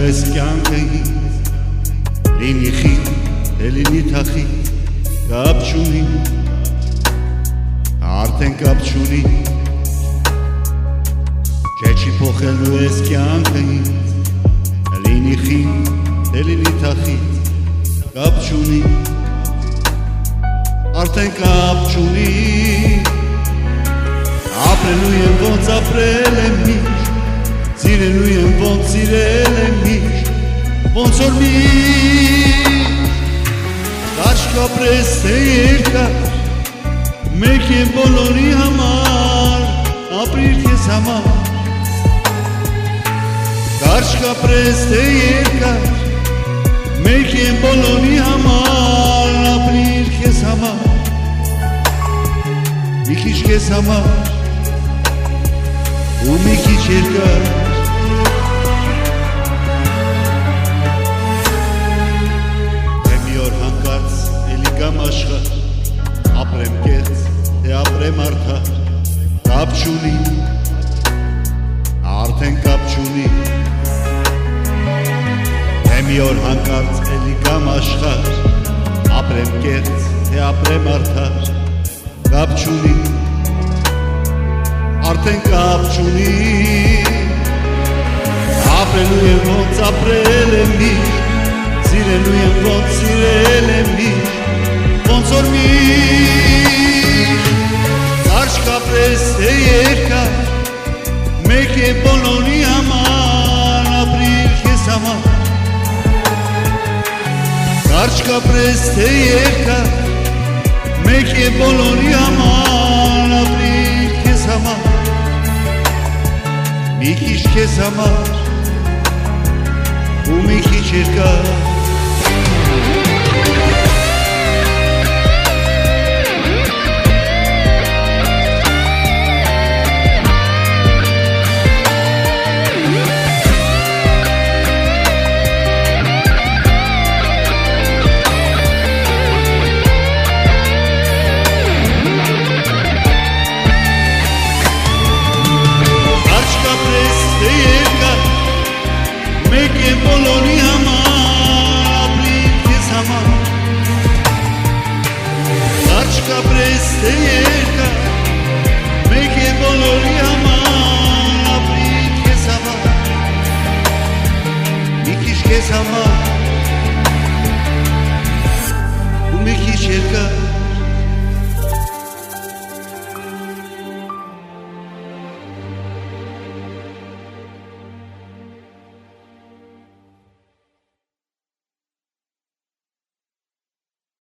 ես կյանքը ինձ, լինի խիտ, թե լինի թախիտ, կապ չունի, արդեն կապ չունի, չէ չի փոխելու ես կյանքը ինձ, լինի խիտ, թե լինի թախիտ, կապ չունի, արդեն կապ չունի, ապրելու եմ ոնց ապրել եմ միշտ, սիրելու եմ ոնց սիրել եմ միշտ, ոնց որ միշտ, կարճ կապրես թե երկար, մեկ եմ բոլորի համար, ապրիր քեզ համար, կարճ կապրես թե երկար, մեկ եմ բոլորի համար, ապրիր քեզ համար, մի քիչ քեզ համար, ու մի քիչ երկար, թե մի օր հանկարծ էլի գամ աշխարհ, ապրեմ կեղծ, թե ապրեմ արդար, կապ չունի, արդեն կապ չունի, թե մի օր հանկարծ էլի գամ աշխարհ, ապրեմ կեղծ, թե ապրեմ արդար, կապ չունի, արդեն կապ չունի, ապրելու եմ ոնց ապրել եմ միշտ, սիրելու եմ ոնց սիրել եմ միշտ, ոնց որ միշտ, կարճ կապրես թե երկար, մեկ է բոլորի համար, ապրիր քեզ համար, կարճ կապրես թե երկար, մեկ է բոլորի համար, ապրիր քեզ համար, մի քիչ քեզ համար, ու մի քիչ երկար, մեկ է բոլորի համար, ապրիր քեզ համար, կարճ կապրես թե երկար,